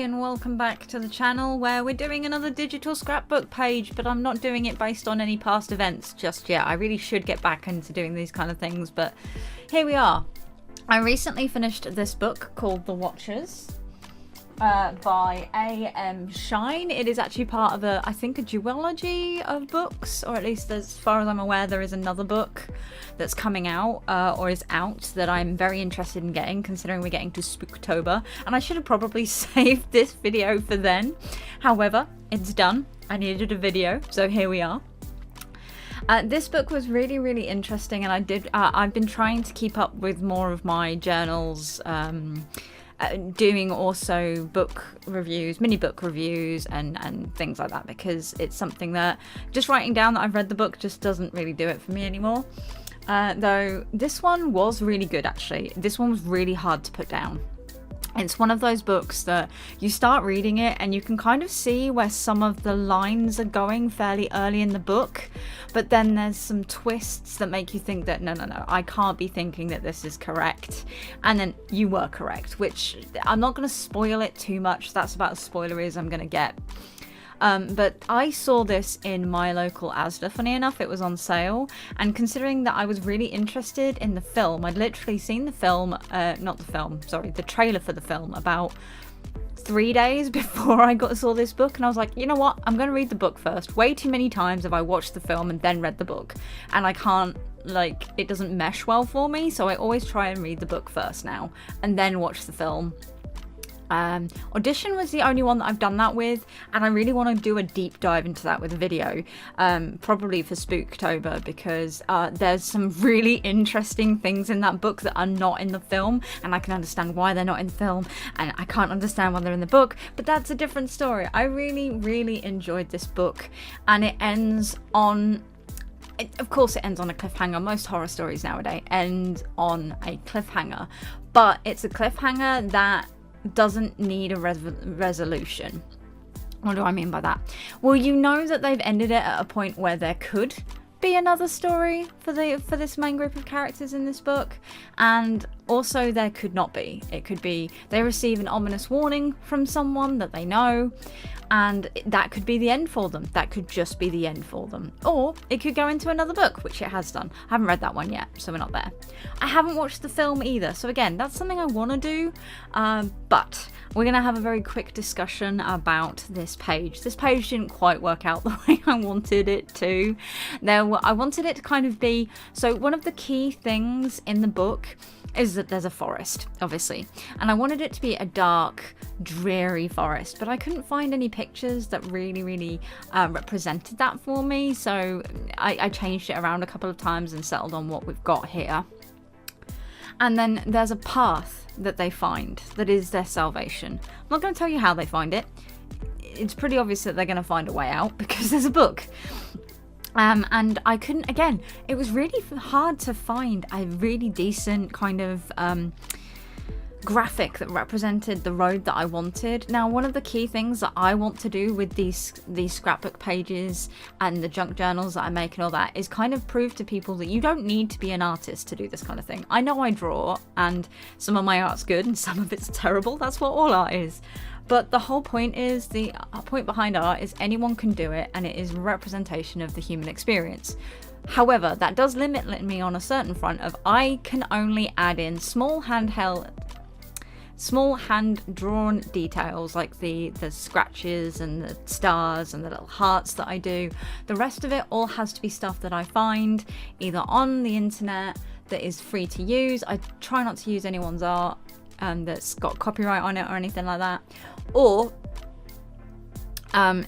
and welcome back to the channel where we're doing another digital scrapbook page, but I'm not doing it based on any past events just yet. I really should get back into doing these kind of things, but here we are. I recently finished this book called The Watchers by A.M. Shine. It is actually part of I think a duology of books, or at least as far as I'm aware there is another book that's coming out or is out that I'm very interested in getting, considering we're getting to Spooktober, and I should have probably saved this video for then. However, it's done. I needed a video, so here we are. This book was really interesting, and I've been trying to keep up with more of my journals, doing also book reviews, mini book reviews and things like that, because it's something that just writing down that I've read the book just doesn't really do it for me anymore. Though this one was really good, actually. This one was really hard to put down. It's one of those books that you start reading it and you can kind of see where some of the lines are going fairly early in the book, but then there's some twists that make you think that no, I can't be thinking that this is correct, and then you were correct, which I'm not going to spoil it too much. That's about as spoilery as I'm going to get. But I saw this in my local Asda, funny enough. It was on sale, and considering that I was really interested in the film, I'd literally seen the film, the trailer for the film about 3 days before I saw this book, and I was like, you know what, I'm going to read the book first. Way too many times have I watched the film and then read the book, and I can't, it doesn't mesh well for me, so I always try and read the book first now, and then watch the film. Audition was the only one that I've done that with, and I really want to do a deep dive into that with a video, probably for Spooktober, because there's some really interesting things in that book that are not in the film, and I can understand why they're not in the film, and I can't understand why they're in the book, but that's a different story. I really enjoyed this book, and it ends on... Of course it ends on a cliffhanger. Most horror stories nowadays end on a cliffhanger, but it's a cliffhanger that doesn't need a resolution. What do I mean by that? Well, you know that they've ended it at a point where there could be another story for this main group of characters in this book, and also there could not be. It could be they receive an ominous warning from someone that they know, and that could be the end for them. That could just be the end for them. Or it could go into another book, which it has done. I haven't read that one yet, so we're not there. I haven't watched the film either, so again, that's something I want to do, but we're going to have a very quick discussion about this page. This page didn't quite work out the way I wanted it to. I wanted it to kind of be... So one of the key things in the book is that there's a forest, obviously. And I wanted it to be a dark, dreary forest, but I couldn't find any pictures that really represented that for me. So I changed it around a couple of times and settled on what we've got here. And then there's a path that they find that is their salvation. I'm not going to tell you how they find it. It's pretty obvious that they're going to find a way out because there's a book. And I couldn't, again, it was really hard to find a really decent kind of graphic that represented the road that I wanted. Now, one of the key things that I want to do with these scrapbook pages and the junk journals that I make and all that is kind of prove to people that you don't need to be an artist to do this kind of thing. I know I draw, and some of my art's good and some of it's terrible. That's what all art is. But the whole point is, the point behind art is anyone can do it, and it is a representation of the human experience. However, that does limit me on a certain front of I can only add in small hand-drawn details like the scratches and the stars and the little hearts that I do. The rest of it all has to be stuff that I find either on the internet that is free to use. I try not to use anyone's art that's got copyright on it or anything like that, or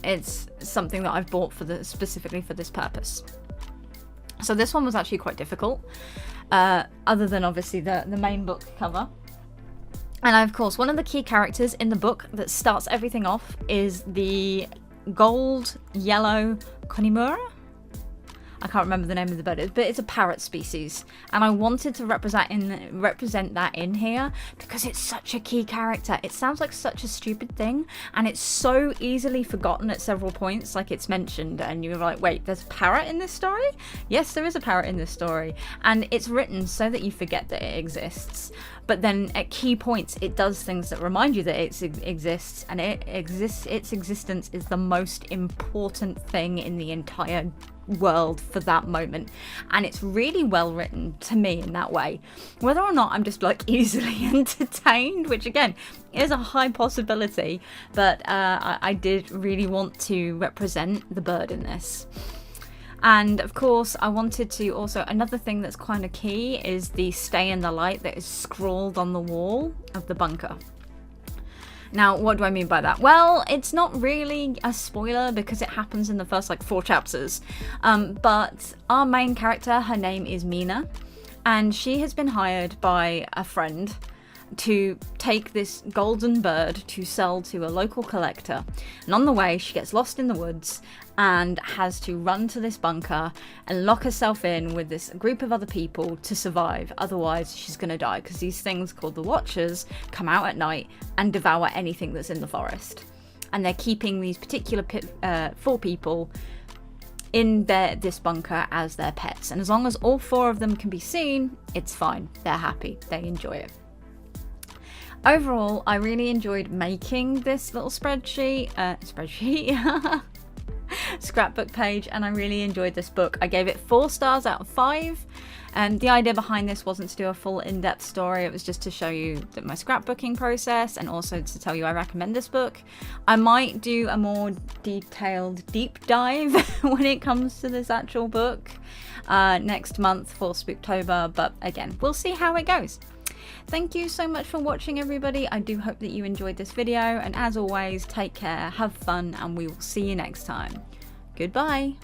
it's something that I've bought specifically for this purpose. So this one was actually quite difficult, other than obviously the main book cover. And of course, one of the key characters in the book that starts everything off is the gold yellow Conimura. I can't remember the name of the bird, but it's a parrot species, and I wanted to represent that in here because it's such a key character. It sounds like such a stupid thing, and it's so easily forgotten at several points. Like, it's mentioned and you're like, wait, there's a parrot in this story? Yes, there is a parrot in this story, and it's written so that you forget that it exists. But then at key points, it does things that remind you that it exists, and its existence is the most important thing in the entire world for that moment. And it's really well written to me in that way. Whether or not I'm just like easily entertained, which again is a high possibility, but I did really want to represent the bird in this. And of course, I wanted to also, another thing that's kind of key is the stay in the light that is scrawled on the wall of the bunker. Now, what do I mean by that? Well, it's not really a spoiler because it happens in the first like 4 chapters. But our main character, her name is Mina, and she has been hired by a friend to take this golden bird to sell to a local collector. And on the way, she gets lost in the woods and has to run to this bunker and lock herself in with this group of other people to survive. Otherwise, she's going to die, because these things called the Watchers come out at night and devour anything that's in the forest. And they're keeping these particular 4 people in this bunker as their pets. And as long as all 4 of them can be seen, it's fine. They're happy. They enjoy it. Overall, I really enjoyed making this little scrapbook page, and I really enjoyed this book. I gave it 4 stars out of 5, and the idea behind this wasn't to do a full in-depth story. It was just to show you my scrapbooking process, and also to tell you I recommend this book. I might do a more detailed deep dive when it comes to this actual book next month for Spooktober, but again, we'll see how it goes. Thank you so much for watching, everybody. I do hope that you enjoyed this video, and as always, take care, have fun, and we will see you next time. Goodbye.